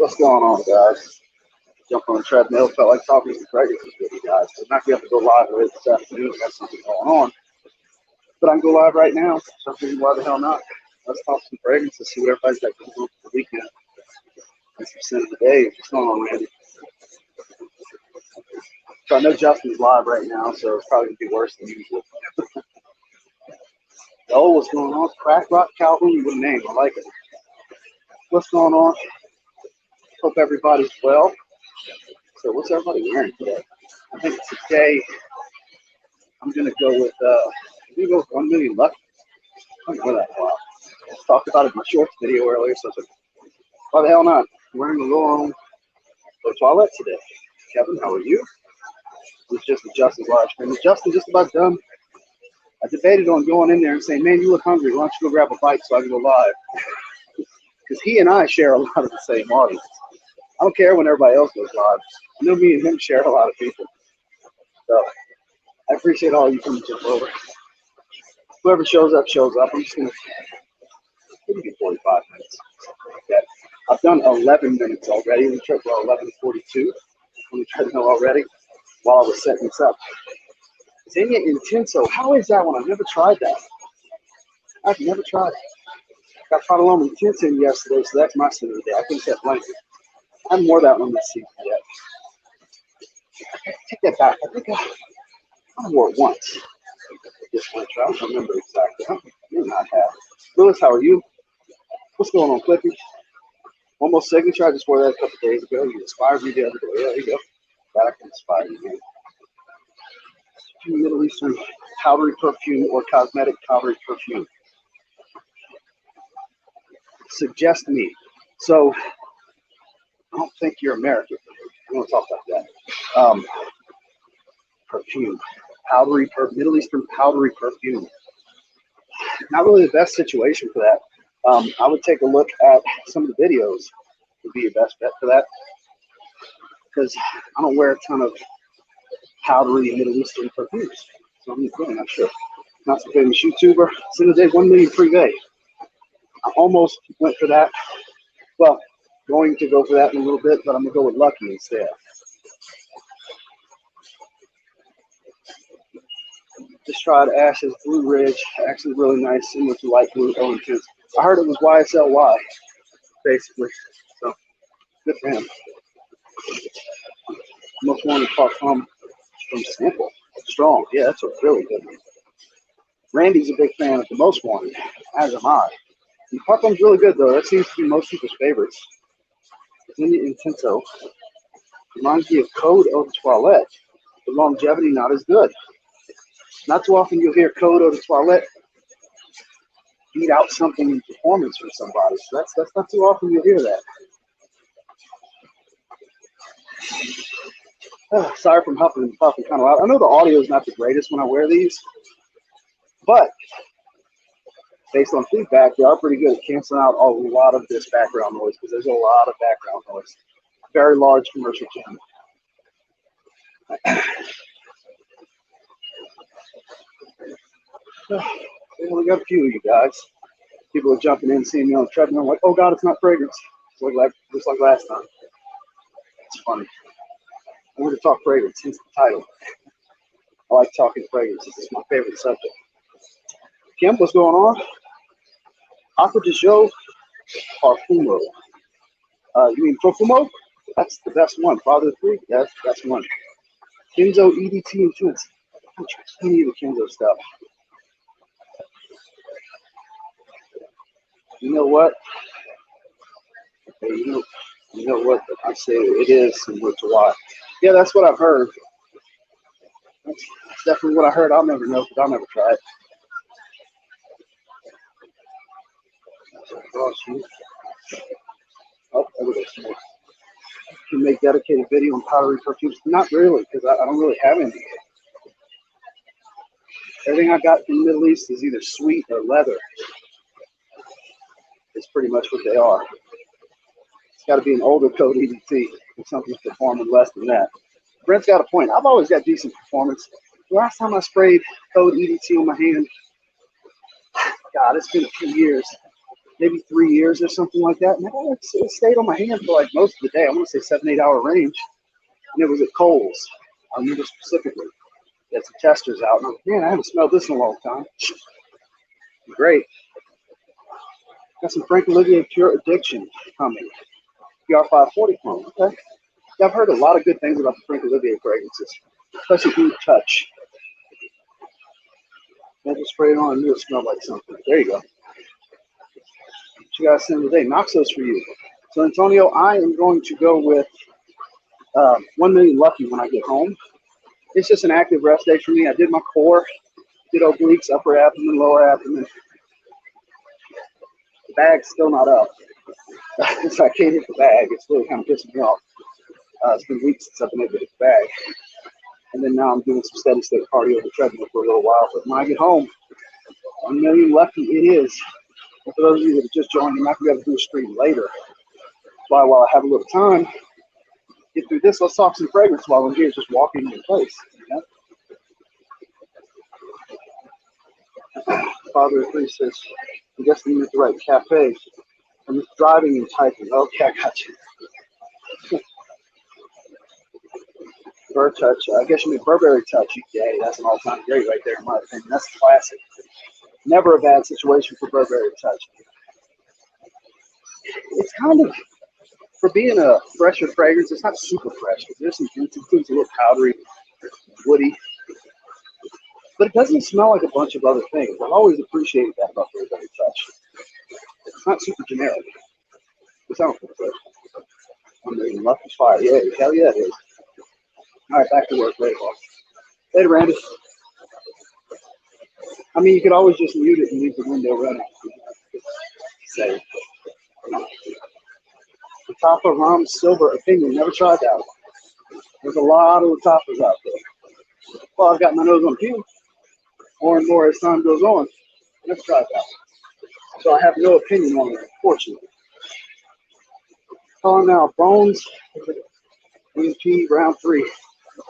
What's going on, guys? Jumped on the treadmill, felt like talking to fragrances with you guys. I'm not going to have to go live with this afternoon. Got something going on. But I can go live right now. So why the hell not? Let's talk some fragrances, see what everybody's got going on for the weekend. That's percent of the day. What's going on, Randy? So I know Justin's live right now, so it's probably going to be worse than usual. Oh, what's going on? Crack Rock Calhoun, good name. I like it. What's going on? Hope everybody's well. So what's everybody wearing today? I think today I'm going to go with, 1 Million Lucky. I don't know that a lot. I talked about it in my shorts video earlier, so I was like, why the hell not? I'm wearing a long toilet today. Kevin, how are you? It's just Justin's live stream. Justin, just about done. I debated on going in there and saying, man, you look hungry. Why don't you go grab a bite so I can go live? Because he and I share a lot of the same audience. I don't care when everybody else goes live. I know me and him share a lot of people. So I appreciate all you coming to jump over. Whoever shows up, shows up. I'm just going to maybe get 45 minutes. Like that. I've done 11 minutes already. We tripped for 11:42 on the treadmill already while I was setting this up. Xenia Intenso. How is that one? I've never tried that. I've never tried it. Got Padaloma Intenso in yesterday, so that's my sin of the day. I think that blanket. I haven't worn that one this season yet. Take that back. I think I wore it once. This one, I don't remember exactly. I may not have. Lewis, how are you? What's going on, Clippy? Almost signature. I just wore that a couple days ago. You inspired me the other day. Yeah, there you go. That can inspire you, man. Middle Eastern powdery perfume or cosmetic powdery perfume. Suggest me. So, I don't think you're American. I don't talk about that. Perfume. Middle Eastern powdery perfume. Not really the best situation for that. I would take a look at some of the videos. Would be your best bet for that. Because I don't wear a ton of powdery Middle Eastern perfumes. So I'm really not sure. Not so famous YouTuber. Since the day 1 million privé. I almost went for that. Well, going to go for that in a little bit, but I'm going to go with Lucky instead. Just tried Ash's Blue Ridge. Actually really nice, similar to light blue, oh intense. I heard it was YSLY, basically. So, good for him. Most wanted parfum from Sample. Strong. Yeah, that's a really good one. Randy's a big fan of the Most Wanted, as am I. The parfum's really good, though. That seems to be most people's favorites. Xenia Intenso. Reminds me of Code Eau de Toilette. The longevity, not as good. Not too often you'll hear Code Eau de Toilette beat out something in performance for somebody. So that's not too often you'll hear that. Sorry for huffing and puffing kind of loud. I know the audio is not the greatest when I wear these, but based on feedback, they are pretty good at canceling out a lot of this background noise because there's a lot of background noise. Very large commercial channel. We only got a few of you guys. People are jumping in, seeing me on the treadmill, like, oh God, it's not fragrance. It's like just like last time. It's funny. I want to talk fragrance, hence the title. I like talking fragrance. This is my favorite subject. Kim, what's going on? Aqua de Jo Parfumo. You mean Profumo? That's the best one. Father 3? Yes, that's one. Kenzo EDT Intense. I don't try any of the Kenzo stuff. You know what? Hey, you know what? I say it is similar to why. Yeah, that's what I've heard. That's definitely what I heard. I'll never know because I'll never try it. Oh, there we go. You can make dedicated video on powdery perfumes. Not really, because I don't really have any. Everything I got from the Middle East is either sweet or leather. It's pretty much what they are. It's got to be an older Code EDT if something's performing less than that. Brent's got a point. I've always got decent performance. The last time I sprayed Code EDT on my hand, God, it's been a few years. maybe 3 years or something like that. And it stayed on my hand for like most of the day. I want to say 7-8 hour range. And it was at Kohl's. I remember specifically. They had some testers out. And I'm like, man, I haven't smelled this in a long time. Great. Got some Frank Olivier Pure Addiction coming. PR540 clone. Okay. Yeah, I've heard a lot of good things about the Frank Olivier fragrances, especially Deep Touch. I just sprayed it on and knew it smelled like something. There you go. What you guys send today? Noxos for you. So, Antonio, I am going to go with 1 Million Lucky when I get home. It's just an active rest day for me. I did my core, did obliques, upper abdomen, lower abdomen. The bag's still not up. So I can't hit the bag. It's really kind of pissing me off. It's been weeks since I've been able to hit the bag. And then now I'm doing some steady state cardio on the treadmill for a little while. But when I get home, 1 Million Lucky it is. And for those of you that have just joined, I'm not going to be able to do a stream later. That's why while I have a little time, get through this, let's talk some fragrance while I'm here just walking in place. You know? Father of 3 says, I guess I'm at the right cafe. I'm just driving and typing. Okay, I got you. Burr Touch. I guess you mean Burberry Touch. Yeah, that's an all-time great right there, in my opinion. That's a classic. Never a bad situation for Burberry Touch. It's kind of, for being a fresher fragrance, it's not super fresh. There's some instances a little powdery, woody. But it doesn't smell like a bunch of other things. I've always appreciated that about Burberry Touch. It's not super generic. It sounds good. I'm reading Lucky Fire. Yeah, hell yeah, it is. All right, back to work. Later, Randy. I mean, you could always just mute it and leave the window running. Say. The Tapa Ram Silver Opinion. Never tried that one. There's a lot of Tapas out there. Well, I've got my nose on few. More and more as time goes on. Never tried that one. So I have no opinion on it, unfortunately. Calling now, Bones. MVP round 3.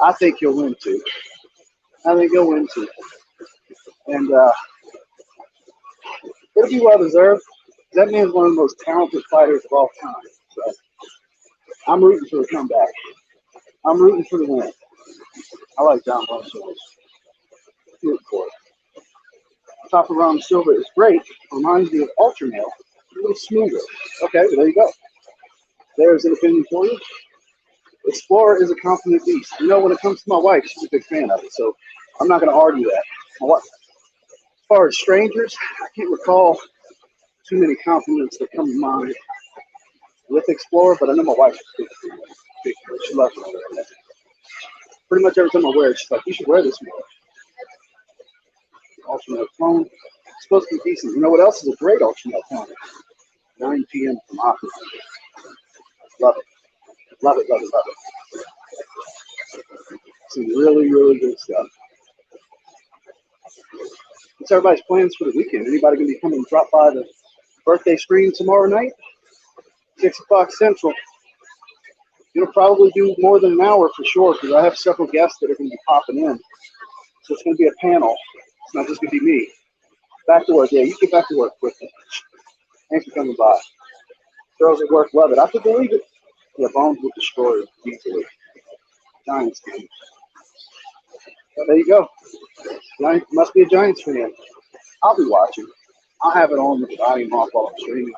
I think he'll win 2. I think he'll win 2. And it'll be well deserved. That man's one of the most talented fighters of all time. So I'm rooting for the comeback. I'm rooting for the win. I like John Bones. Rooting for it. Top of Ram Silver is great. Reminds me of Ultra Male. A little smoother. Okay, well, there you go. There's an opinion for you. Explorer is a confident beast. You know, when it comes to my wife, she's a big fan of it, so I'm not going to argue that. As far as strangers, I can't recall too many compliments that come to mind with Explorer, but I know my wife is a big fan. She loves it. Pretty much every time I wear it, she's like, you should wear this more. Ultimate clone. It's supposed to be decent. You know what else is a great ultimate clone? 9 p.m. from Aqua. Love it. Love it, love it, love it. Some really, really good stuff. What's everybody's plans for the weekend? Anybody going to be coming and drop by the birthday stream tomorrow night? 6 o'clock Central. It'll probably do more than an hour for sure because I have several guests that are going to be popping in. So it's going to be a panel. It's not just going to be me. Back to work. Yeah, you get back to work quickly. Thanks for coming by. Girls at work love it. I could believe it. Yeah, Bones will destroy it easily. Giants game. Well, there you go. Giants, must be a Giants fan. I'll be watching. I'll have it on with the volume off while I'm streaming.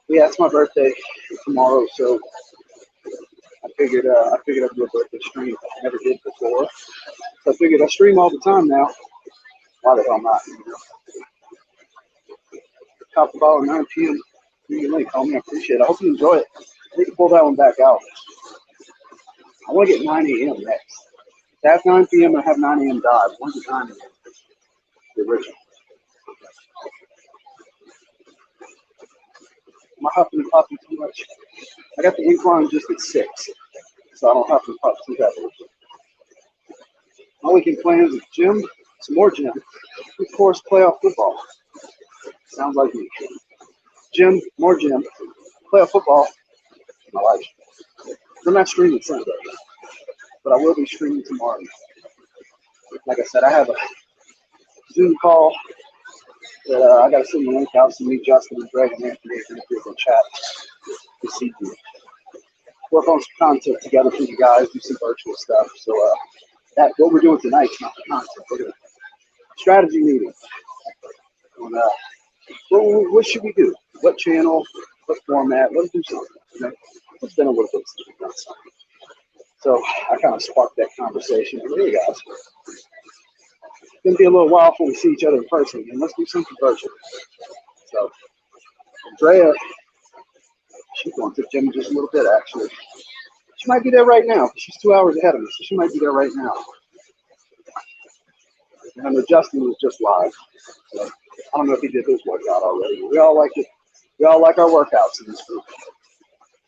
But yeah, it's my birthday tomorrow, so I figured I'd do a birthday stream. I never did before. So I figured I stream all the time now. Why the hell not? You know? Top of all at 9 p.m. Give me a link. Call me. I appreciate it. I hope you enjoy it. I need to pull that one back out. I want to get 9 a.m. next. That's 9 p.m. I have 9 a.m. dive. When's the 9 a.m.? The original. Am I huffing and puffing too much? I got the incline just at 6, so I don't huff and puff too heavily. My weekend plans is gym, some more gym, of course, playoff football. Sounds like me. Gym, more gym, playoff football. My life. I'm not streaming Sunday, but I will be streaming tomorrow. Like I said, I have a Zoom call But I got to send the link out to meet Justin and Greg and Anthony if you're going to chat to see you. Work on some content together for you guys, do some virtual stuff. So that what we're doing tonight is not the content. We're doing a strategy meeting. And, what should we do? What channel? What format? Let's do something. You know? It's been a little bit since we've done something. So I kind of sparked that conversation. Hey guys, it's going to be a little while before we see each other in person again. Let's do something virtual. So Andrea, she's going to the gym in just a little bit actually. She might be there right now. She's 2 hours ahead of me, so she might be there right now. And I know Justin was just live. So I don't know if he did his workout already. We all like it. We all like our workouts in this group.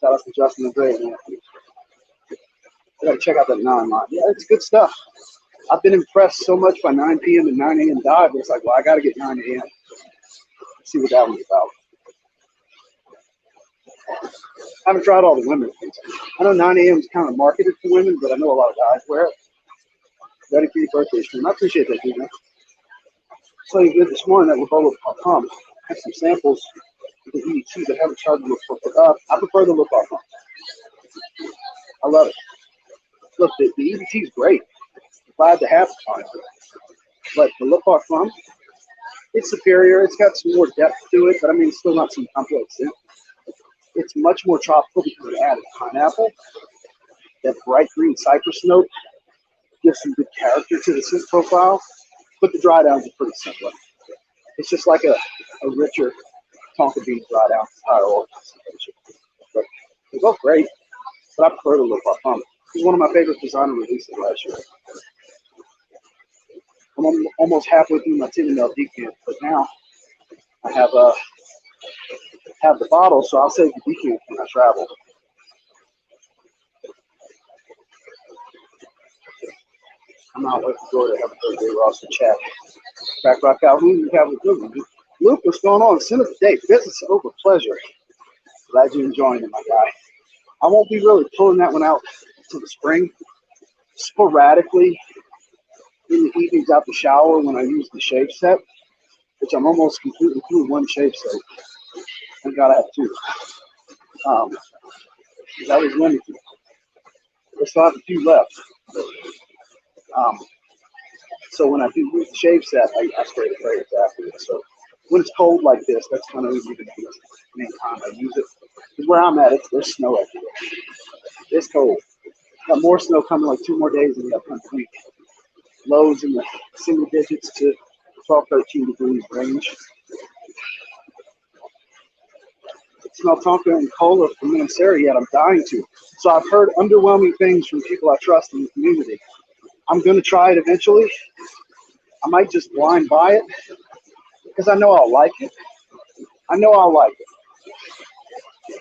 Shout out to Justin and Greg and Anthony. I gotta check out that 9 line. Yeah, it's good stuff. I've been impressed so much by 9 p.m. and 9 a.m. dive. It's like, well, I gotta get 9 a.m. See what that one's about. I haven't tried all the women things. I know 9 a.m. is kind of marketed for women, but I know a lot of guys wear it. Ready for your birthday stream. I appreciate that, dude, man. So you good this morning at Levolo.com. I have some samples of the EDT that haven't tried to look for. I prefer the look-off. I love it. Look, the EDT is great. Glad to have it. But the look-off from, it's superior. It's got some more depth to it, but I mean, it's still not some complex scent. It's much more tropical because it added pineapple. That bright green cypress note gives some good character to the scent profile, but the dry downs are pretty similar. It's just like a richer tonka bean dry down higher oil concentration. But they're both great, but I prefer the look off. It's one of my favorite designer releases last year. I'm almost halfway through my 10 ml decant, but now I have the bottle, so I'll save the decant when I travel. I'm out with Florida. Have a birthday, Ross, in chat. Back Rock Calhoun, you have a good one. Luke, what's going on? Sin of the day. Business over pleasure. Glad you're enjoying it, my guy. I won't be really pulling that one out until the spring. Sporadically in the evenings out the shower when I use the shave set, which I'm almost completely through one shave set. Thank God I have two. That was limited. I still have a few left. So when I do use the shave set, I spray the fragrance afterwards. So when it's cold like this, that's kind of usually the main time I use it. Because where I'm at, there's snow everywhere. It's cold. Got more snow coming, like 2 more days in the upcoming week. Lows in the single digits to 12, 13 degrees range. Smell Tonka and Cola from Minnesota yet. I'm dying to. So I've heard underwhelming things from people I trust in the community. I'm going to try it eventually. I might just blind buy it because I know I'll like it.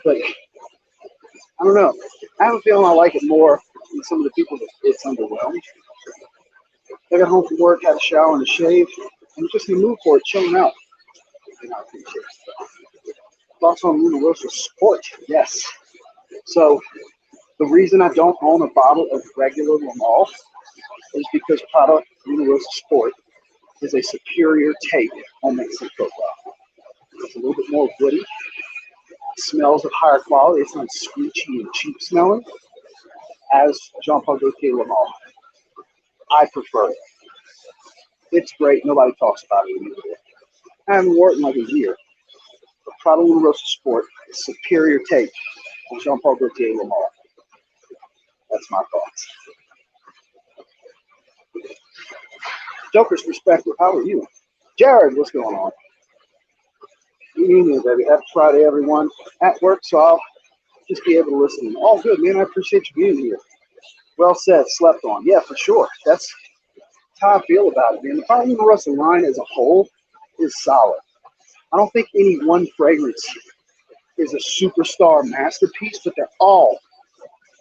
But I don't know. I have a feeling I like it more than some of the people that it's underwhelmed. I got home from work, had a shower and a shave, and just in the mood for it, chilling out. And I appreciate it. Thoughts on Universal Sport? Yes. So the reason I don't own a bottle of regular Lamal is because Prada Universal Sport is a superior take on that scent profile. It's a little bit more woody. It smells of higher quality. It's not screechy and cheap smelling as Jean-Paul Gaultier Lamal. I prefer it. It's great. Nobody talks about it anymore. I haven't worn it in like a year. But Prada Universal Sport is a superior take on Jean-Paul Gaultier Lamal. That's my thoughts. Joker's perspective, how are you? Jared, what's going on? Good evening, baby. Happy Friday, everyone. At work, so I'll just be able to listen. All good, man. I appreciate you being here. Well said, slept on. Yeah, for sure. That's how I feel about it, man. The Prada Universal line as a whole is solid. I don't think any one fragrance is a superstar masterpiece, but they're all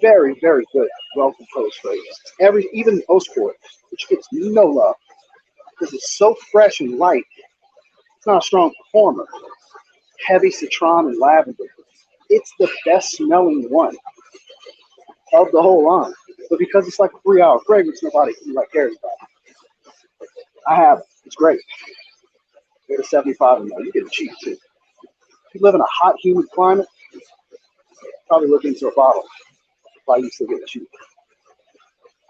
very, very good, well-composed fragrances. Even Osport, which gets no love because it's so fresh and light. It's not a strong performer. Heavy citron and lavender. It's the best smelling one of the whole line. But because it's like a 3-hour fragrance, nobody cares about it. I have it. It's great. Go to 75 and more. You get it cheap too. If you live in a hot, humid climate, probably look into a bottle. Why you still get it cheap.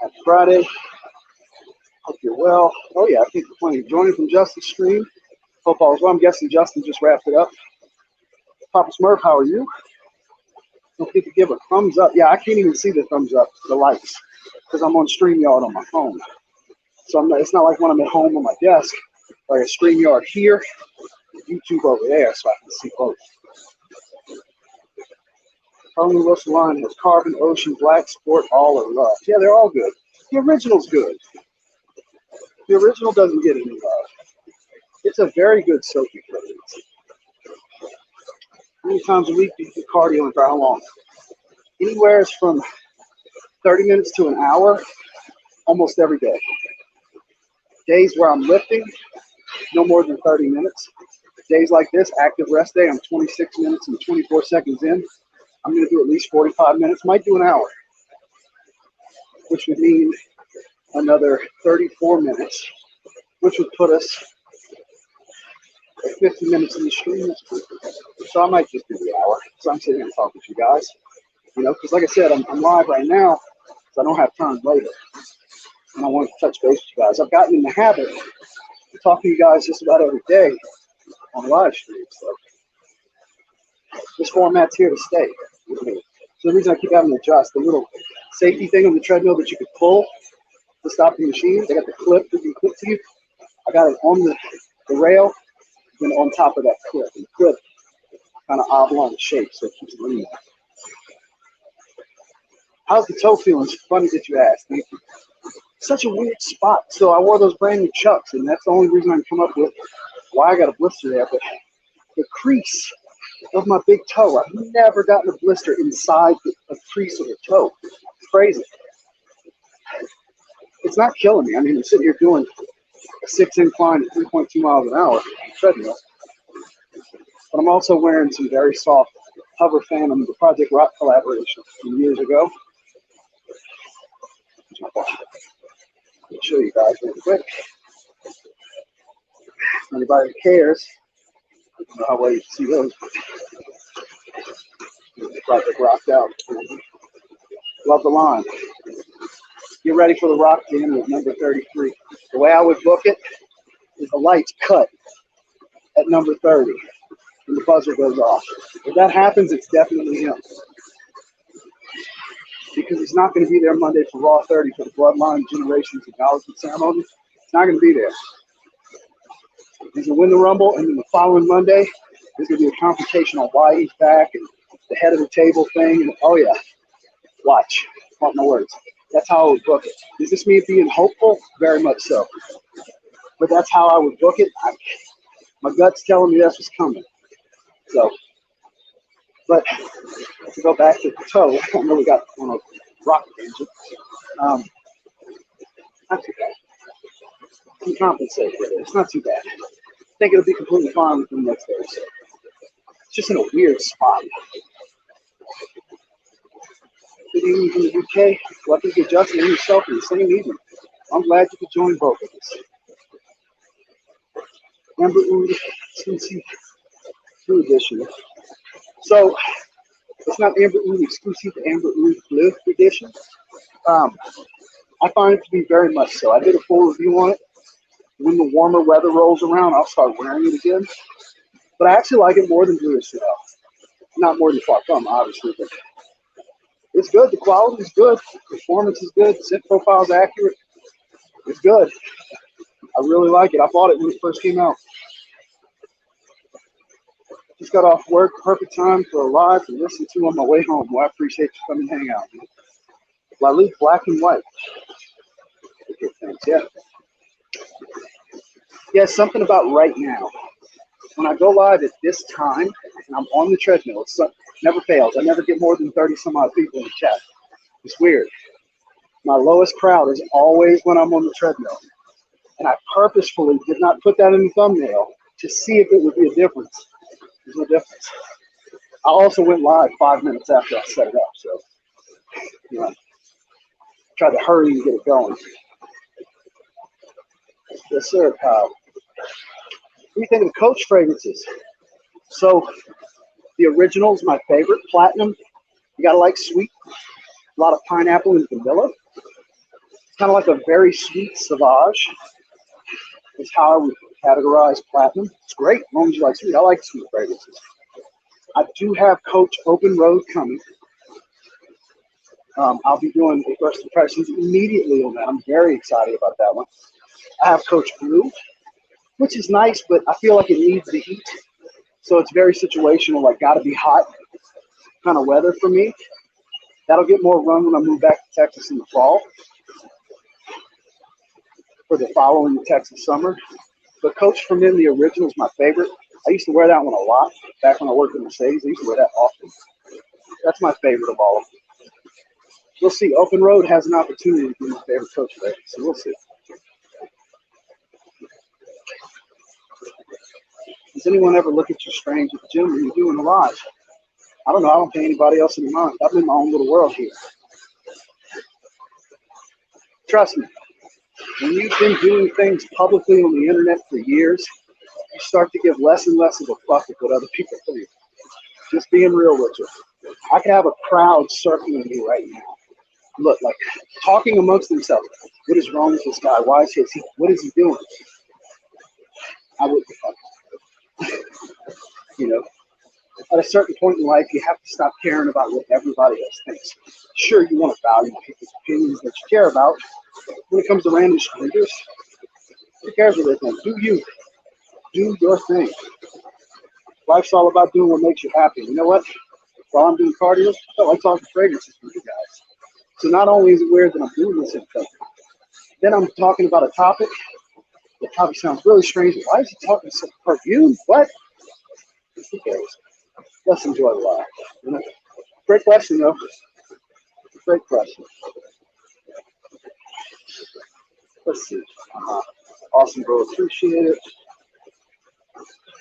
Happy Friday. Hope you're well. Oh yeah, I think you're plenty. Joining from Justin's stream. Hope all is well. I'm guessing Justin just wrapped it up. Papa Smurf, how are you? Don't forget to give a thumbs up. Yeah, I can't even see the thumbs up, the likes, because I'm on StreamYard on my phone. So it's not like when I'm at home on my desk, like a StreamYard here, YouTube over there, so I can see both. Only Wilson line has Carbon, Ocean, Black, Sport, all are love. Yeah, they're all good. The original's good. The original doesn't get any love. It's a very good soaking fragrance. How many times a week do you do cardio and for how long? Anywhere from 30 minutes to an hour, almost every day. Days where I'm lifting, no more than 30 minutes. Days like this, active rest day, I'm 26 minutes and 24 seconds in. I'm going to do at least 45 minutes, might do an hour, which would mean another 34 minutes, which would put us at 50 minutes in the stream. So I might just do the hour. So I'm sitting here talking to you guys, you know, because like I said, I'm live right now, so I don't have time later. And I want to touch base with you guys. I've gotten in the habit of talking to you guys just about every day on live stream. So this format's here to stay with me. So the reason I keep having to adjust, the little safety thing on the treadmill that you could pull to stop the machine, they got the clip that you can clip to you. I got it on the rail, then on top of that clip. And the clip kind of oblong shape, so it keeps it lean. How's the toe feeling? It's funny that you asked. Thank you. Such a weird spot. So I wore those brand new Chucks, and that's the only reason I can come up with why I got a blister there. But the crease of my big toe, I've never gotten a blister inside the crease of the toe. It's crazy. It's not killing me. I mean, I'm sitting here doing a 6 incline at 3.2 miles an hour on the treadmill. But I'm also wearing some very soft hover phantom, the Project Rock collaboration from years ago. Let me show you guys real quick. Anybody who cares, I don't know how well you can see those. Project Rocked out. Love the line. Get ready for the rock jam at number 33. The way I would book it is the lights cut at number 30 and the buzzer goes off. If that happens, it's definitely him. Because he's not going to be there Monday for Raw 30 for the Bloodline Generations Acknowledgement Ceremony. He's not going to be there. He's going to win the Rumble, and then the following Monday, there's going to be a confrontation on why he's back and the head of the table thing. And, oh, yeah. Watch. Mark my words. That's how I would book it. Does this mean being hopeful? Very much so. But that's how I would book it. My gut's telling me that's what's coming. So, but to go back to the toe, I know we got on a rock tangent. Not too bad. I can compensate with it. It's not too bad. I think it'll be completely fine within the next day or so. It's just in a weird spot. Good evening from the UK. Lucky to Justin and yourself in the same evening. I'm glad you could join both of us. Amber Oud CC 2 edition. So it's not Amber Oud exclusive, Amber Oud Bleu edition. I find it to be very much so. I did a full review on it. When the warmer weather rolls around, I'll start wearing it again. But I actually like it more than Bleu Chanel. Not more than Parfum, obviously, but it's good. The quality is good. Performance is good. Scent profile is accurate. It's good. I really like it. I bought it when it first came out. Just got off work. Perfect time for a live to listen to on my way home. Well, I appreciate you coming and hang out. La Ligue Black and White. Okay, thanks. Yeah. Yeah, something about right now. When I go live at this time and I'm on the treadmill, it never fails. I never get more than 30 some odd people in the chat. It's weird. My lowest crowd is always when I'm on the treadmill. And I purposefully did not put that in the thumbnail to see if it would be a difference. There's no difference. I also went live 5 minutes after I set it up. So, you know, tried to hurry and get it going. Yes, sir, Kyle. do you think of Coach fragrances? So the original is my favorite, platinum. You gotta like sweet, a lot of pineapple and vanilla. It's kind of like a very sweet sauvage. Is how I would categorize platinum. It's great as long as you like sweet. I like sweet fragrances. I do have Coach Open Road coming. I'll be doing a first impressions immediately on that. I'm very excited about that one. I have Coach Blue, which is nice, but I feel like it needs the heat. So it's very situational, like gotta be hot kind of weather for me. That'll get more run when I move back to Texas in the fall for the following Texas summer. But Coach from In, the original, is my favorite. I used to wear that one a lot back when I worked in Mercedes. I used to wear that often. That's my favorite of all of them. We'll see. Open Road has an opportunity to be my favorite Coach fragrance, so we'll see. Does anyone ever look at you strange at the gym when you're doing a live? I don't know. I don't pay anybody else any mind. I'm in my own little world here. Trust me, when you've been doing things publicly on the internet for years, you start to give less and less of a fuck at what other people think. Just being real with you. I could have a crowd circling me right now. Look, like talking amongst themselves. What is wrong with this guy? Why is he? What is he doing? I wouldn't fuck. You know, at a certain point in life, you have to stop caring about what everybody else thinks. Sure, you want to value people's opinions that you care about. When it comes to random strangers, who cares what they think? Do you. Do your thing. Life's all about doing what makes you happy. You know what? While I'm doing cardio, I felt like talking fragrances for you guys. So not only is it weird that I'm doing this in public, then I'm talking about a topic that probably sounds really strange. Why is he talking about perfume? What? Who cares? Let's enjoy the life. You know? Great question, though. Great question. Let's see. Awesome, bro. Appreciate it.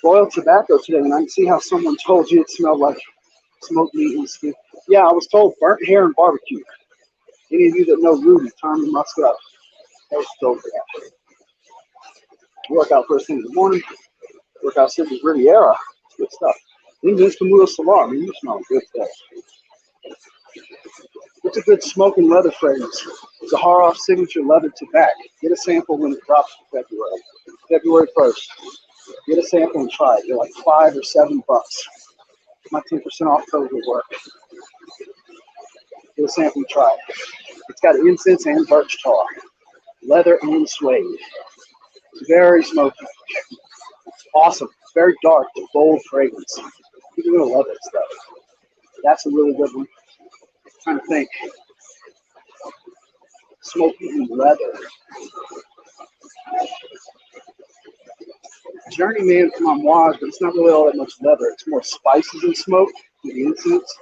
Boiled tobacco today, and I can see how someone told you it smelled like smoked meat and skin. Yeah, I was told burnt hair and barbecue. Any of you that know Rudy, turn the musk up. That was told for that. Work out first thing in the morning. Work out Sydney Riviera. It's good stuff. English Camulo Solar. I mean, you smell good stuff. What's a good smoking leather fragrance? Zaharoff Signature Leather Tobacco. Get a sample when it drops in February. February 1st. Get a sample and try it. They're like $5 or $7. My 10% off code will work. Get a sample and try it. It's got incense and birch tar. Leather and suede. It's very smoky. Awesome. It's very dark, bold fragrance. You're going to love it stuff. That's a really good one. I'm trying to think. Smoky and leather. Journeyman from Amouage, but it's not really all that much leather. It's more spices and smoke with the incense.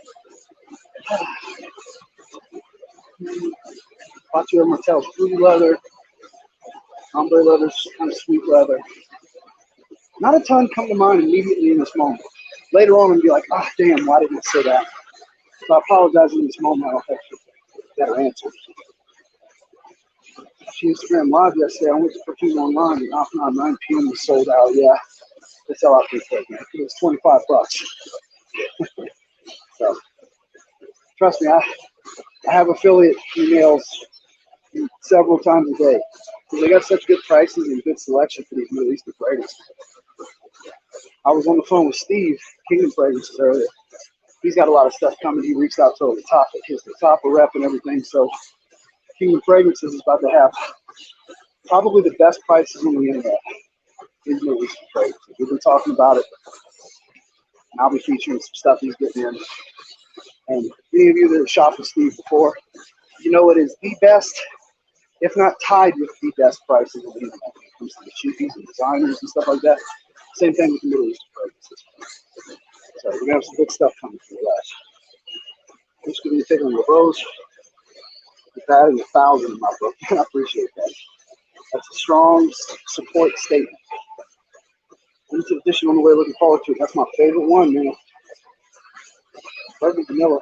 Patio Martel's fruity leather. Ombre leather's kind of sweet leather. Not a ton come to mind immediately in this moment. Later on, I'm going to be like, ah, damn, why didn't I say that? So I apologize in this moment. I'll have better answers. She Instagram live yesterday. I went to perfume online and off 9 p.m. was sold out. Yeah, that's how I think that, man. It was $25. So, trust me, I have affiliate emails several times a day because they got such good prices and good selection for these Middle Eastern fragrances. I was on the phone with Steve, Kingdom Fragrances, earlier. He's got a lot of stuff coming. He reached out to the top, his top rep and everything. So Kingdom Fragrances is about to have probably the best prices on the internet. These Middle Eastern fragrances. We've been talking about it. And I'll be featuring some stuff he's getting in. And any of you that have shopped with Steve before, you know it is the best, if not tied with the best prices on the internet when it comes to the cheapies and designers and stuff like that. Same thing with the Middle Eastern fragrances. So we're going to have some good stuff coming from the West. Just going to be taking the rose. It's adding 1,000 in my book. I appreciate that. That's a strong support statement. Limited edition on the way, looking forward to it. That's my favorite one, man. Bourbon vanilla.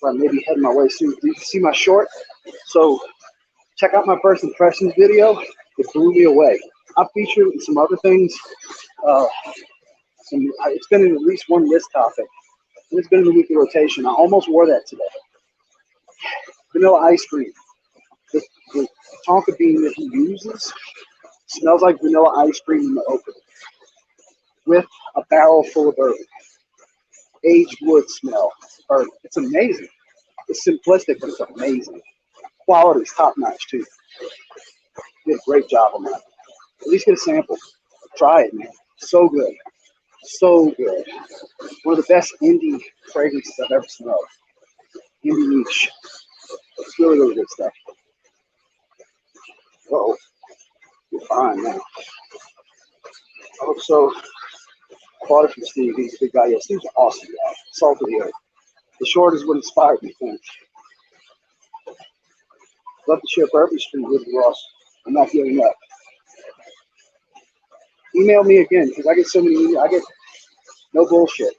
I may be heading my way soon. You can see my short. So check out my first impressions video. It blew me away. I featured it in some other things It's been in at least one list topic, and it's been in the weekly rotation. I almost wore that today. Vanilla ice cream. The tonka bean that he uses smells like vanilla ice cream in the open, with a barrel full of bourbon. Aged wood smell. Bourbon. It's amazing. It's simplistic, but it's amazing. Quality's top notch too. Did a great job on that. At least get a sample. Try it, man. So good. So good. One of the best indie fragrances I've ever smelled. Indie niche. It's really, really good stuff. Uh-oh. You're fine now. So, I bought it from Steve. He's a big guy. Yeah, Steve's an awesome guy. Salt of the earth. The short is what inspired me, thanks. Love to share Bourbon Street with you, Ross. I'm not giving up. Email me again, because I get so many emails. I get no bullshit.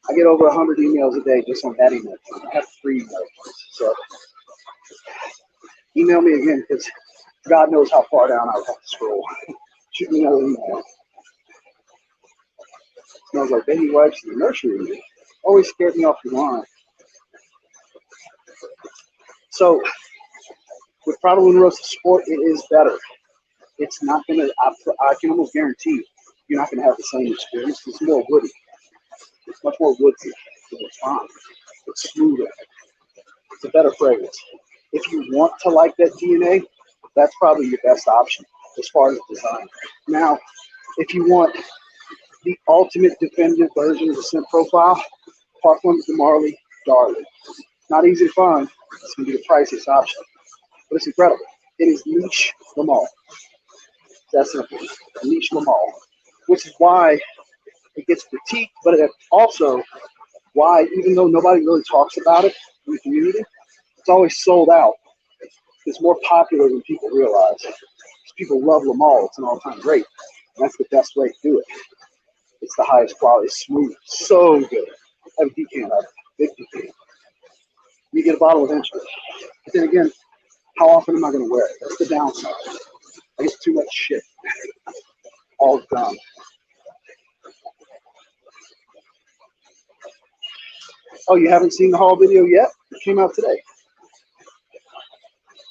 I get over 100 emails a day just on that email. I have 3 emails. So email me again, because God knows how far down I would have to scroll. Shoot me another email. Smells like baby wipes in the nursery. Always scared me off the line. So with Prada Rosa Sport, it is better. It's not going to, I can almost guarantee you're not going to have the same experience. It's more woody. It's much more woodsy. It's fine. It's smoother. It's a better fragrance. If you want to like that DNA, that's probably your best option as far as design. Now, if you want the ultimate definitive version of the scent profile, Parfum de Marly Darling. Not easy to find. It's going to be the priciest option. But it's incredible. It is niche Lamal. That's simple. Niche Lamal. Which is why it gets critiqued, but it's also why, even though nobody really talks about it in the community, it's always sold out. It's more popular than people realize. People love Lamal. It's an all-time great. And that's the best way to do it. It's the highest quality. It's smooth. So good. I have a decant of it. Big decant. You get a bottle eventually. But then again, how often am I going to wear it? That's the downside. I get too much shit all the time. Oh, you haven't seen the haul video yet? It came out today.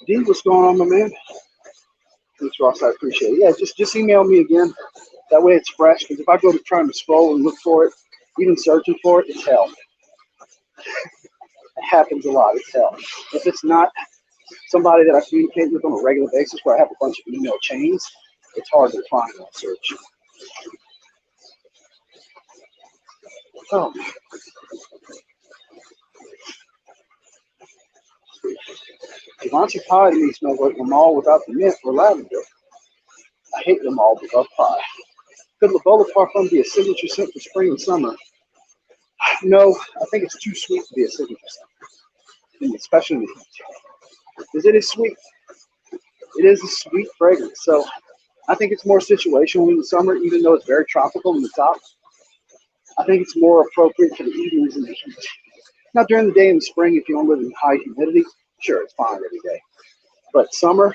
D, what's going on, my man? Thanks, Ross. I appreciate it. Yeah, just email me again. That way it's fresh. Because if I go to trying to scroll and look for it, even searching for it, it's hell. It happens a lot. It's hell. If it's not somebody that I communicate with on a regular basis where I have a bunch of email chains, it's hard to find on search. Oh. Givenchy pie to me smells like Lamal without the mint or lavender. I hate Lamal but love pie. Could La Bola Parfum be a signature scent for spring and summer? No, I think it's too sweet to be a signature scent, especially in the heat. Because it is sweet. It is a sweet fragrance. So I think it's more situational in the summer, even though it's very tropical in the top. I think it's more appropriate for the evenings in the heat. Now, during the day in the spring, if you don't live in high humidity, sure, it's fine every day. But summer,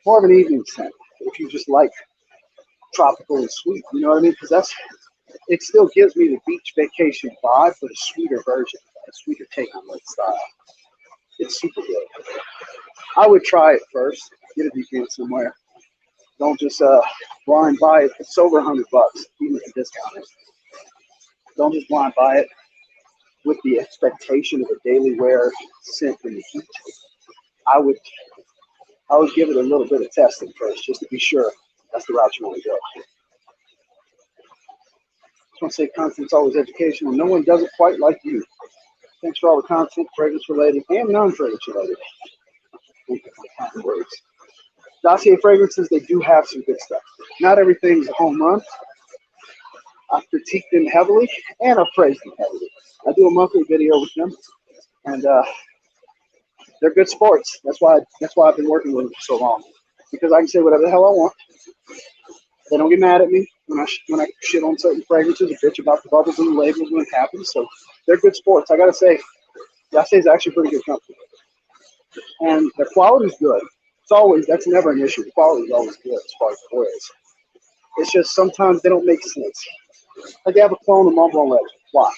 more of an evening scent. If you just like tropical and sweet, you know what I mean? Because it still gives me the beach vacation vibe, but a sweeter version, a sweeter take on that style. It's super good. I would try it first. Get a decant somewhere. Don't just blind buy it. It's over $100, even if you discount it. Don't just blind buy it with the expectation of a daily wear scent in the heat. I would give it a little bit of testing first, just to be sure that's the route you want to go. I just want to say content's always educational. No one does it quite like you. Thanks for all the content, fragrance related and non-fragrance related. Thank you for the kind words. Dossier fragrances, they do have some good stuff. Not everything's a home run. I've critiqued them heavily and I've praised them heavily. I do a monthly video with them, and they're good sports. That's why I've been working with them for so long, because I can say whatever the hell I want. They don't get mad at me when I shit on certain fragrances or bitch about the bubbles and the labels when it happens. So they're good sports. I gotta say, Dossier is actually a pretty good company, and their quality is good. That's never an issue. The quality is always good as far as the wears. It's just sometimes they don't make sense. Like they have a clone of Mont Blanc Legend. Why?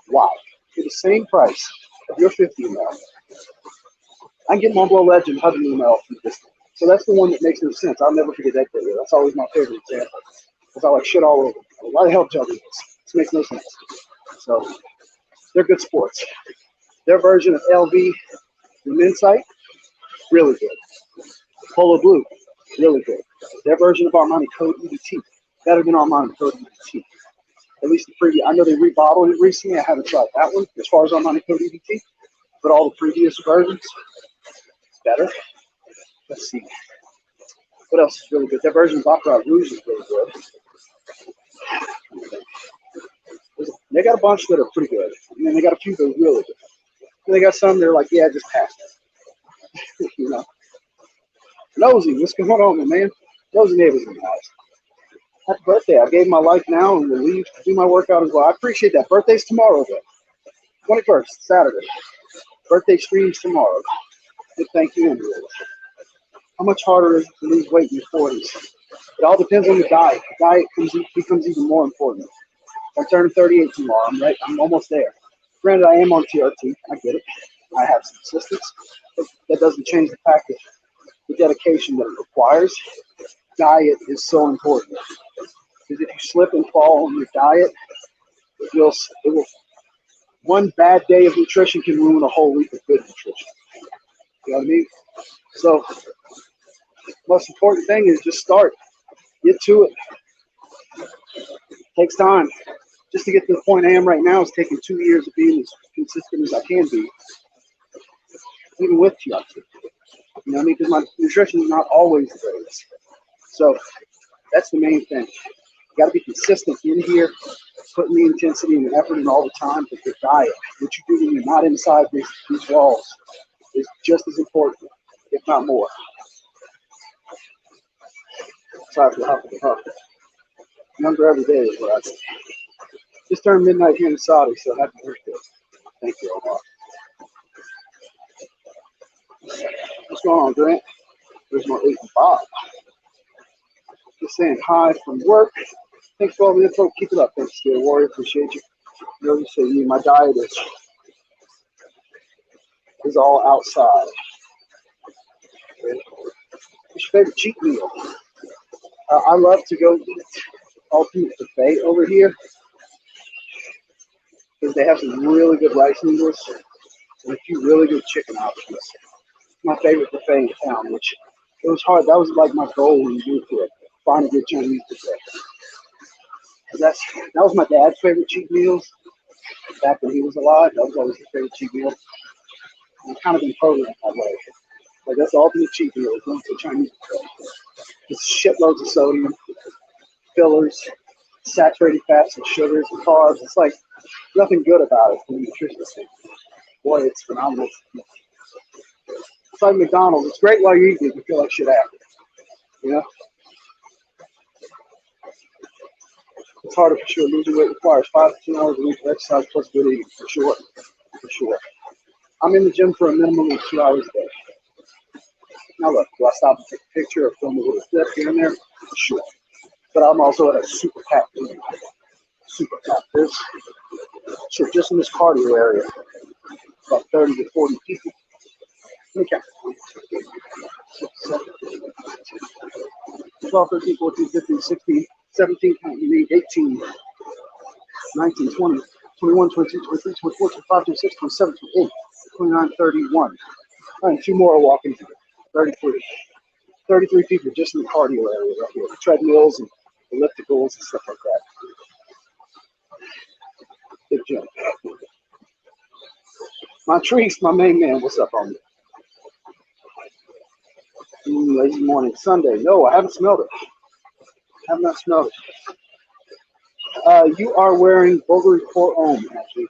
Why? For the same price of your 50 ml, I can get Mont Blanc Legend 100 ml from this one. So that's the one that makes no sense. I'll never forget that video. That's always my favorite example. Because I like shit all over. Why the hell juggle this? This makes no sense. So they're good sports. Their version of LV, the men's site, really good. Polo Blue, really good. Their version of Armani Code EDT, better than Armani Code EDT. At least the previous. I know they rebottled it recently. I haven't tried that one as far as Armani Code EDT, but all the previous versions, better. Let's see. What else is really good? Their version of Baccarat Rouge is really good. They got a bunch that are pretty good, and then they got a few that are really good. And they got some that are like, yeah, just pass it. You know. Nosy, what's going on, man? Nosy neighbors and guys. Happy birthday. I gave my life now and will leave to do my workout as well. I appreciate that. Birthday's tomorrow, though. 21st, Saturday. Birthday streams tomorrow. Good thank you. Anyway. How much harder is it to lose weight in your 40s? It all depends on the diet. The diet becomes even more important. I'm turning 38 tomorrow. I'm almost there. Granted, I am on TRT. I get it. I have some assistance. But that doesn't change the fact that the dedication that it requires. Diet is so important. Because if you slip and fall on your diet, it will. One bad day of nutrition can ruin a whole week of good nutrition. You know what I mean? So, most important thing is just start. Get to it. Takes time. Just to get to the point I am right now, it's taking 2 years of being as consistent as I can be, even with TRT. You know what I mean? Because my nutrition is not always the greatest. So that's the main thing. You got to be consistent in here, putting the intensity and the effort in all the time. But your diet, what you do when you're not inside these walls, is just as important, if not more. Sorry for the huff of the huff. Younger every day is what I say. Just turned midnight here in Saudi, so happy birthday. Thank you, Omar. What's going on, Grant? There's more 8 and Bob. Just saying hi from work. Thanks for all the info. Keep it up. Thanks, Skater Warrior. Appreciate you. You know, you say me, my diet is all outside. Okay. What's your favorite cheat meal? I love to go eat Ultimate Buffet over here because they have some really good rice noodles and a few really good chicken options. My favorite buffet in town, which it was hard. That was like my goal when you do it, find a good Chinese buffet. That was my dad's favorite cheat meals back when he was alive. That was always his favorite cheat meal. And I've kind of been programmed that way. Like that's the ultimate cheat meal, is going to a Chinese buffet. It's shitloads of sodium, fillers, saturated fats and sugars and carbs. It's like nothing good about it from a nutrition standpoint. Boy, it's phenomenal. It's like McDonald's. It's great while you're eating it, you feel like shit after. You know? It's harder for sure. Losing weight requires 5 to 10 hours a week of exercise plus good eating, for sure. For sure. I'm in the gym for a minimum of 2 hours a day. Now look, do I stop and take a picture or film a little clip here and there? Sure. But I'm also at a super packed gym. Super packed. There's shit just in this cardio area, about 30 to 40 people. Okay. 12, 13, 14, 15, 16, 17, 18, 19, 20, 21, 22, 23, 24, 25, 26, 27, 28, 29, 31. All right, 2 more are walking here. 33. 33 people just in the cardio area right here. The treadmills and ellipticals and stuff like that. Big gym. Montrese, my main man, what's up on me? Lazy morning, Sunday. No, I haven't smelled it. Have not smelled it. You are wearing Bulgari 4 Ohm, actually.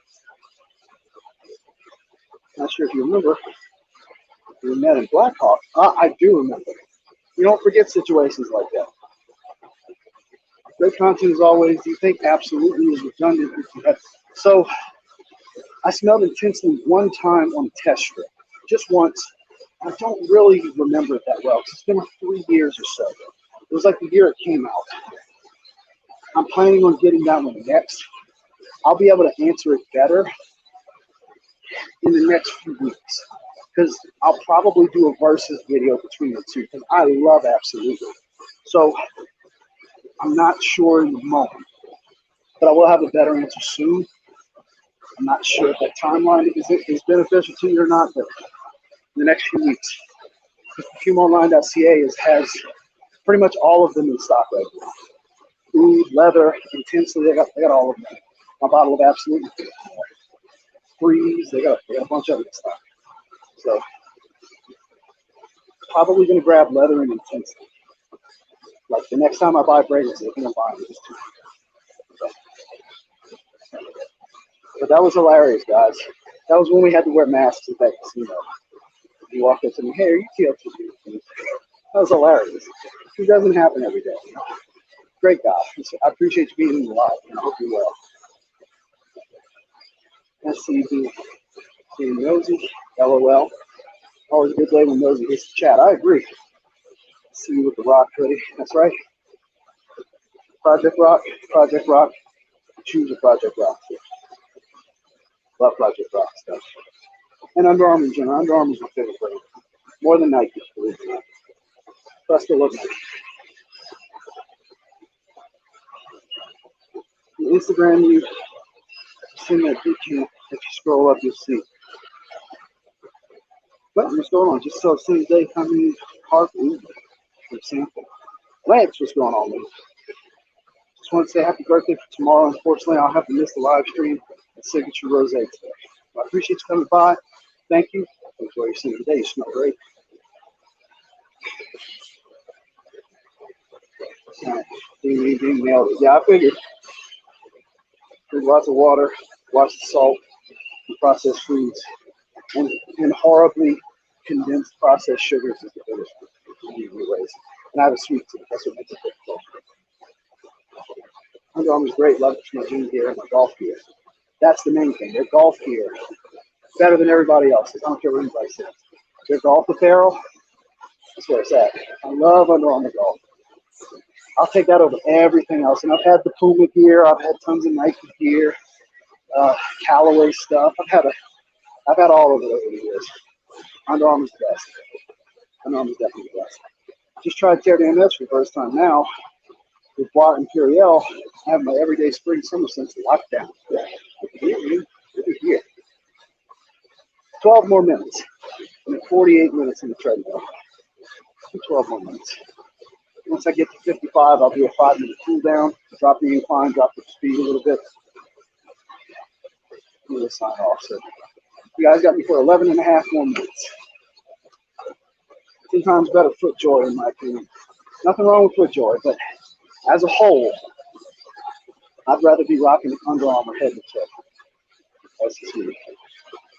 Not sure if you remember. You were met in Blackhawk. I do remember. You don't forget situations like that. Great content as always. Do you think absolutely is redundant? So, I smelled intensely one time on a test strip. Just once. I don't really remember it that well because it's been like 3 years or so. It was like the year it came out. I'm planning on getting that one next. I'll be able to answer it better in the next few weeks because I'll probably do a versus video between the two because I love Absolutely. So I'm not sure in the moment, but I will have a better answer soon. I'm not sure if that timeline is beneficial to you or not, but in the next few weeks. PumaOnline.ca has pretty much all of them in stock right now. Food, leather, intensely, they got all of them. My bottle of Absolute Freeze, they got a bunch of it in stock. So probably gonna grab leather and intensity. Like the next time I buy fragrances, I'm gonna buy them just two. So. But that was hilarious, guys. That was when we had to wear masks at that casino. You walked up to me, hey, are you Tltg? That was hilarious. It doesn't happen every day. You know? Great guy. I appreciate you being alive, and I hope you're well. SCB, being nosy, LOL. Always a good day when nosy hits the chat. I agree. See you with the rock hoodie. That's right. Project Rock. Choose a Project Rock. Love Project Rock stuff. And Under Armour in general. Under Armour is my favorite brand. More than Nike, believe it or not. But I still love Nike. Instagram, you send that boot camp. If you scroll up, you'll see. But what's going on? Just so the same day coming hard for example. Lance, what's going on, man? Just want to say happy birthday for tomorrow. Unfortunately, I'll have to miss the live stream at Signature Rose today. I appreciate you coming by. Thank you. Enjoy your scene today. You smell great. Ding, nailed it. Yeah, I figured. Drink lots of water, watch the salt, and processed foods, and horribly condensed processed sugars is the biggest ways. And I have a sweet tooth. That's what makes it difficult. Under Armour's great. Love it for my gym gear and my golf gear. That's the main thing. Their golf gear better than everybody else's. I don't care what anybody says. Their golf apparel, that's where it's at. I love Under Armour golf. I'll take that over everything else. And I've had the Puma gear. I've had tons of Nike gear, Callaway stuff. I've had all of it over the years. Under Armour's the best. Under Armour's definitely the best. Just tried Tear Down Nets for the first time now with Bart and Puriel. I have my everyday spring summer since the lockdown. Here. 12 more minutes. I'm at 48 minutes in the treadmill. 12 more minutes. Once I get to 55, I'll do a 5-minute cool down, drop the incline, drop the speed a little bit. I'm going to sign off. So you guys got me for 11 and a half more minutes. 10 times better FootJoy in my opinion. Nothing wrong with FootJoy, but as a whole, I'd rather be rocking the Under Armour head to toe. That's just me.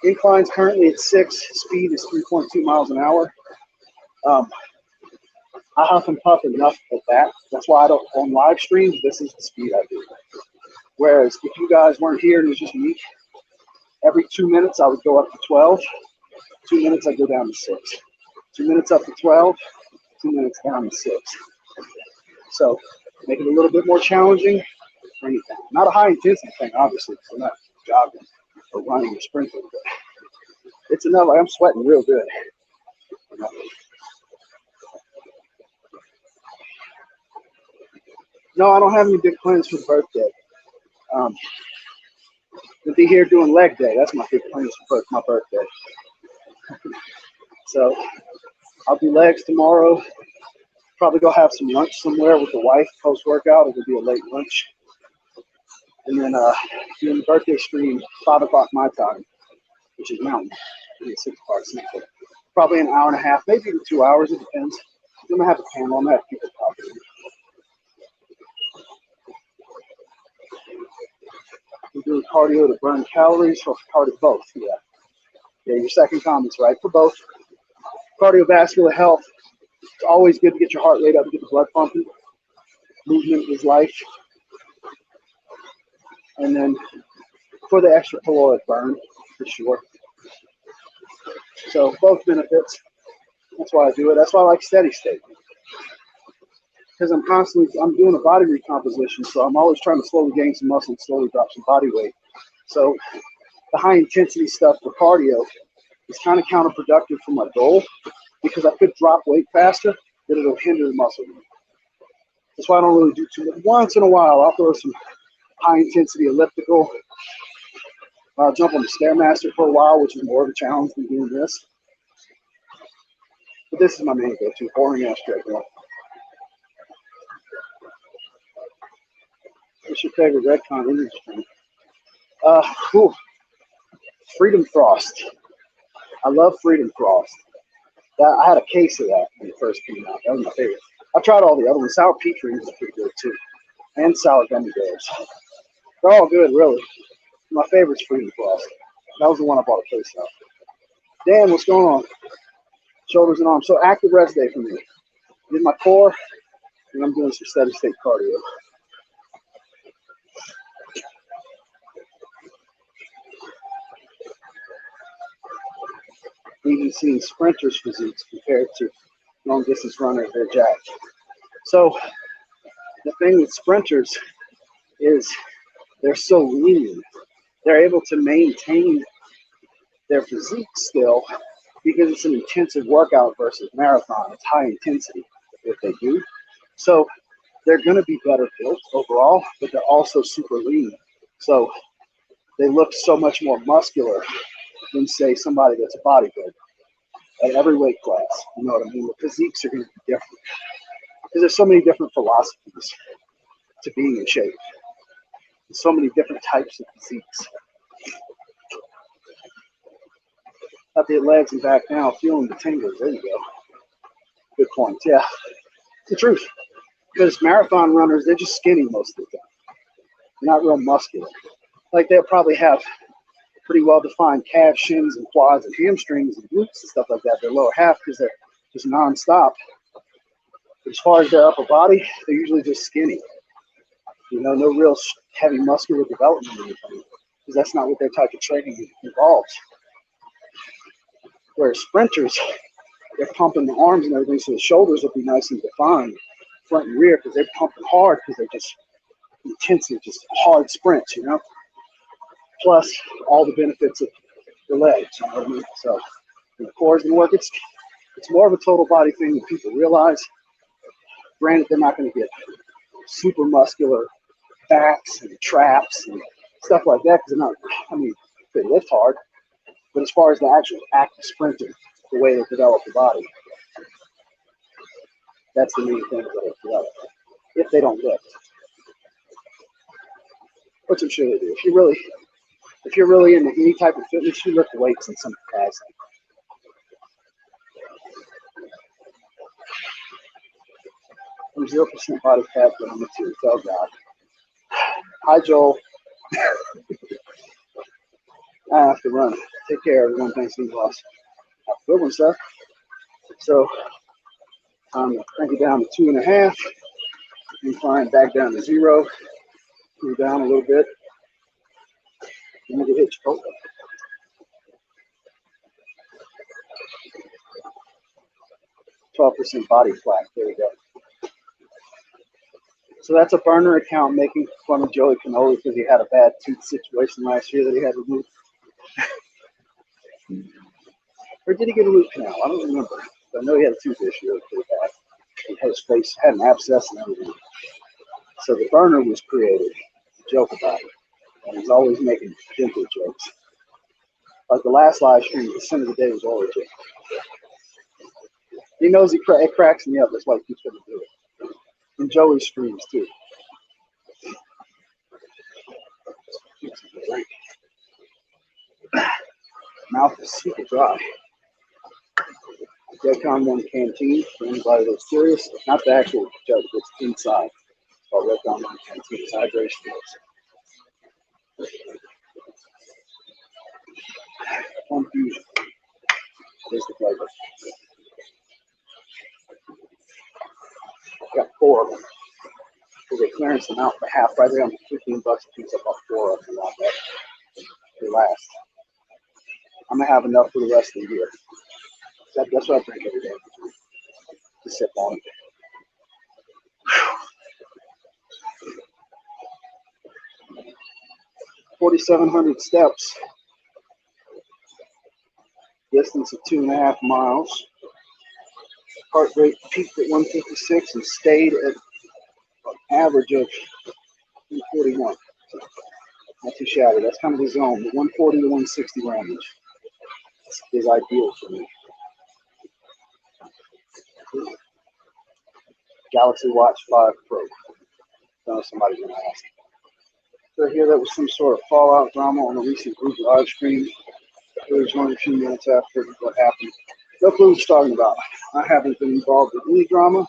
Incline's currently at 6. Speed is 3.2 miles an hour. I huff and puff enough at that. That's why I don't, on live streams, this is the speed I do. Whereas if you guys weren't here and it was just me, every 2 minutes I would go up to 12. 2 minutes I go down to 6. 2 minutes up to 12. 2 minutes down to 6. So make it a little bit more challenging. Bring it down. Not a high intensity thing, obviously, because I'm not jogging or running or sprinting. But it's enough. Like I'm sweating real good. No, I don't have any big plans for the birthday. To be here doing leg day. That's my big plans for my birthday. So I'll do legs tomorrow. Probably go have some lunch somewhere with the wife post-workout. It'll be a late lunch. And then doing the birthday stream, 5 o'clock my time, which is mountain. Maybe 6 o'clock Central. Probably an hour and a half, maybe even 2 hours. It depends. I'm going to have a panel. I'm going to have people talking. We're doing cardio to burn calories or cardio both. Yeah, your second comment's right for both. Cardiovascular health. It's always good to get your heart rate up and get the blood pumping. Movement is life. And then for the extra caloric burn, for sure. So both benefits. That's why I do it. That's why I like steady state. because I'm doing a body recomposition, so I'm always trying to slowly gain some muscle and slowly drop some body weight. So the high intensity stuff for cardio is kind of counterproductive for my goal, because I could drop weight faster, but it'll hinder the muscle. That's why I don't really do too much. Once in a while, I'll throw some high intensity elliptical. I'll jump on the Stairmaster for a while, which is more of a challenge than doing this. But this is my main go-to, boring ass treadmill. What's your favorite Redcon energy drink? Freedom Frost. I love Freedom Frost. I had a case of that when it first came out. That was my favorite. I tried all the other ones. Sour peach rings is pretty good too, and sour gummy bears. They're all good, really. My favorite's Freedom Frost. That was the one I bought a case of. Dan, what's going on? Shoulders and arms. So active rest day for me. Did my core, and I'm doing some steady state cardio. Even seeing sprinters' physiques compared to long distance runners, they're jacked. So the thing with sprinters is they're so lean. They're able to maintain their physique still because it's an intensive workout versus marathon. It's high intensity if they do. So they're going to be better built overall, but they're also super lean. So they look so much more muscular than, say, somebody that's a bodybuilder at every weight class. You know what I mean? The physiques are going to be different because there's so many different philosophies to being in shape. There's so many different types of physiques. Up the legs and back now, feeling the tingles. There you go. Good point. Yeah, it's the truth. Because marathon runners, they're just skinny most of the time. They're not real muscular. Like they'll probably have pretty well-defined calves, shins, and quads, and hamstrings, and glutes and stuff like that. Their lower half because they're just non-stop. But as far as their upper body, they're usually just skinny. You know, no real heavy muscular development or anything, because that's not what their type of training involves. Whereas sprinters, they're pumping the arms and everything, so the shoulders will be nice and defined, front and rear, because they're pumping hard, because they're just intensive, just hard sprints, you know? Plus all the benefits of the legs, you know what I mean? So the core's gonna work. It's more of a total body thing than people realize. Granted, they're not gonna get super muscular backs and traps and stuff like that, because they're not, I mean, they lift hard. But as far as the actual active sprinter, the way they develop the body, that's the main thing that they develop. If they don't lift, which I'm sure they do. If you're really into any type of fitness, you lift weights in some capacity. I'm 0% body fat, but I'm a 2. Oh God. Hi Joel. I have to run. Take care, everyone. Thanks, boss. Have a good one, sir. So I'm crank it down to 2.5. Incline back down to 0. Move down a little bit. And make it hit Chipotle. %, body flat. There we go. So that's a burner account making fun of Joey Cannoli because he had a bad tooth situation last year that he had removed. Or did he get a root canal? I don't remember. But I know he had a tooth issue. It was pretty bad. He had his face, had an abscess and everything. So the burner was created to joke about it. And he's always making dental jokes. Like the last live stream, the center of the day was always joking. He knows it cracks me up. That's why he keeps trying to do it. And Joey streams too. Mouth is super dry. Redcon 1 canteen for anybody that's curious. Not the actual jug, it's inside. It's called Redcon 1 canteen. It's hydration. One fusion. Here's the flavor. Got 4 of them. So they clearance them out for half right there on $15 a piece. I bought 4 of them like that. They last. I'm gonna have enough for the rest of the year. That's what I drink every day. Just sip on it. $4,700 steps. Distance of 2.5 miles. Heart rate peaked at 156 and stayed at an average of 141. Not too shabby. That's kind of the zone. The 140 to 160 range is ideal for me. Galaxy Watch 5 Pro. Don't know if somebody's going to ask. So here, that was some sort of fallout drama on a recent group live stream. We joined a few minutes after what happened. No clue what you're talking about. I haven't been involved in any drama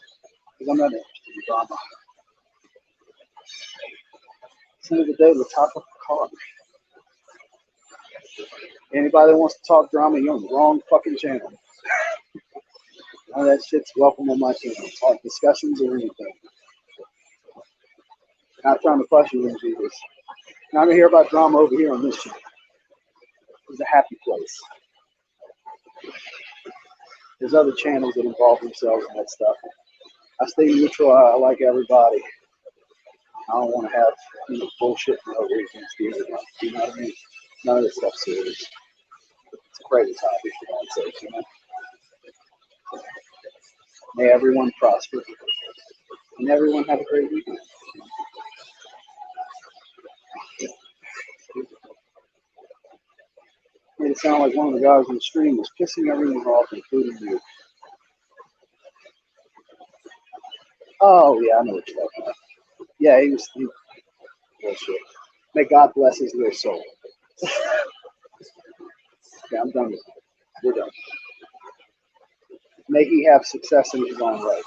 because I'm not interested in drama. At the end of the day, let's hop up the car. Anybody that wants to talk drama, you're on the wrong fucking channel. None of that shit's welcome on my channel. Talk discussions or anything. Not trying to fuss you into this. Not gonna hear about drama over here on this channel. It's a happy place. There's other channels that involve themselves in that stuff. I stay neutral. I like everybody. I don't want to have bullshit and over against everybody. You know what I mean? None of this stuff's serious. It's a crazy topic, for God's sake, you know. May everyone prosper and everyone have a great weekend. Made it sound like one of the guys on the stream was pissing everyone off, including you. Oh, yeah, I know what you're talking about. Yeah, he bullshit. May God bless his little soul. Yeah, I'm done with it. We're done. May he have success in his own right.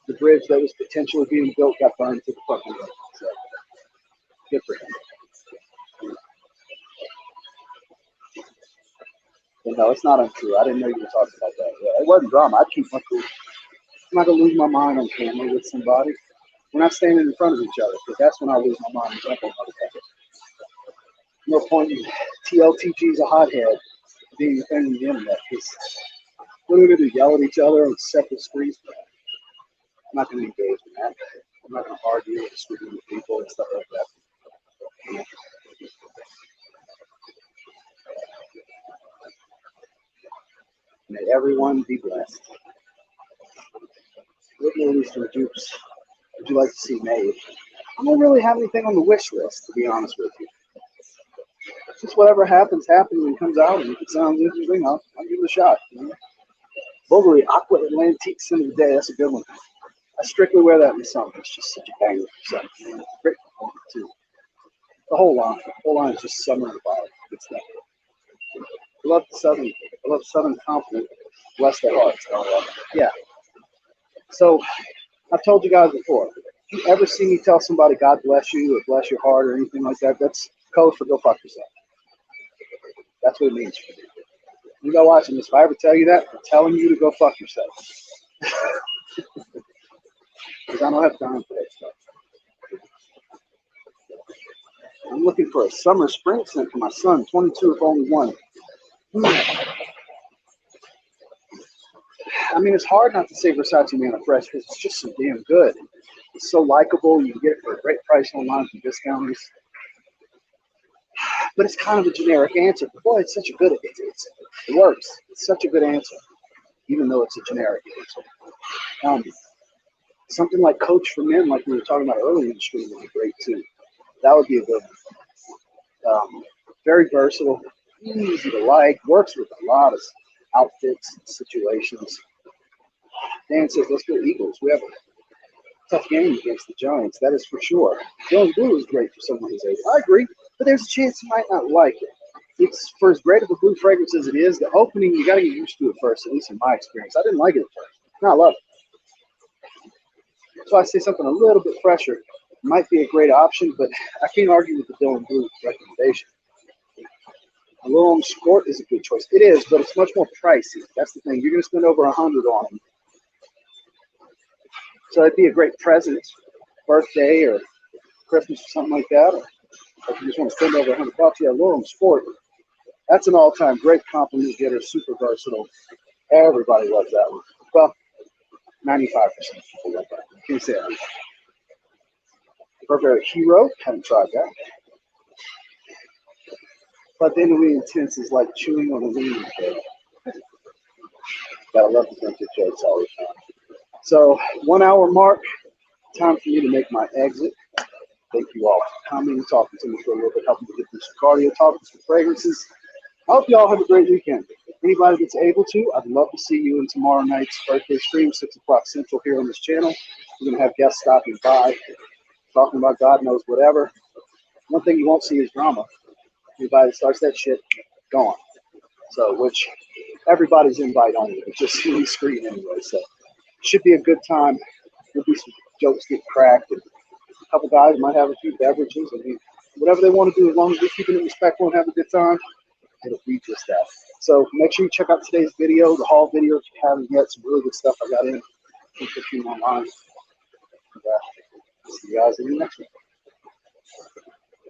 The bridge that was potentially being built got burned to the fucking ground. So, good for him. But no, it's not untrue. I didn't know you were talking about that. Yeah, it wasn't drama. I'd keep my cool. I'm not going to lose my mind on camera with somebody. We're not standing in front of each other, because that's when I lose my mind and jump on motherfuckers. No point in Tltg's a hothead being a thing on the internet, because what are we going to do, yell at each other on separate screens? I'm not going to engage in that. I'm not going to argue and scream with people and stuff like that. May everyone be blessed. What movies or dupes would you like to see made? I don't really have anything on the wish list, to be honest with you. Just whatever happens when it comes out, and if it sounds interesting, I'll give it a shot. You know? Bulgari Aqua Atlantique Sin of the Day, that's a good one. I strictly wear that in the summer. It's just such a banger. So, great performance, too. The whole line is just summer in the bottom. Good stuff. I love the Southern compliment. Bless their hearts. Yeah. So, I've told you guys before, if you ever see me tell somebody God bless you or bless your heart or anything like that, that's code for go fuck yourself. That's what it means for me. You go watching this. If I ever tell you that, I'm telling you to go fuck yourself. Because I don't have time for that stuff. I'm looking for a summer spring scent for my son, 22 if only one. I mean, it's hard not to say Versace Manna Fresh because it's just so damn good. It's so likable. You can get it for a great price online from discounters. But it's kind of a generic answer. But boy, it's such a good answer. It works. It's such a good answer, even though it's a generic answer. Something like Coach for Men, like we were talking about earlier in the stream, would be great too. That would be a good one. Very versatile, easy to like, works with a lot of outfits and situations. Dan says, let's go Eagles. We have a tough game against the Giants, that is for sure. Dylan Blue is great for someone his age. I agree, but there's a chance you might not like it. It's for as great of a blue fragrance as it is, the opening, you got to get used to it first, at least in my experience. I didn't like it at first. No, I love it. So I say something a little bit fresher might be a great option, but I can't argue with the Dylan Blue recommendation. A Long Sport is a good choice. It is, but it's much more pricey. That's the thing. You're going to spend over $100 on them. So it'd be a great present, birthday or Christmas or something like that. Or if you just want to spend over $100, yeah, Long Sport. That's an all-time great compliment getter, super versatile. Everybody loves that one. Well, 95% of people love that one. Can you say that? Burberry Hero, haven't tried that. But the really intense is like chewing on a weed. Gotta love the vintage jokes all the time. So 1 hour mark, time for me to make my exit. Thank you all for coming and talking to me for a little bit, helping me get through some cardio, talking some fragrances. I hope you all have a great weekend. Anybody that's able to, I'd love to see you in tomorrow night's birthday stream, 6 o'clock Central here on this channel. We're going to have guests stopping by, talking about God knows whatever. One thing you won't see is drama. Anybody that starts that shit, gone. So, which everybody's invite only, but just see the screen anyway. So, should be a good time. There'll be some jokes get cracked, and a couple guys might have a few beverages. I mean, whatever they want to do, as long as they're keeping it respectful and have a good time, it'll be just that. So, make sure you check out today's video, the haul video, if you haven't yet. Some really good stuff I got in. Keep it online. And, see you guys in the next one.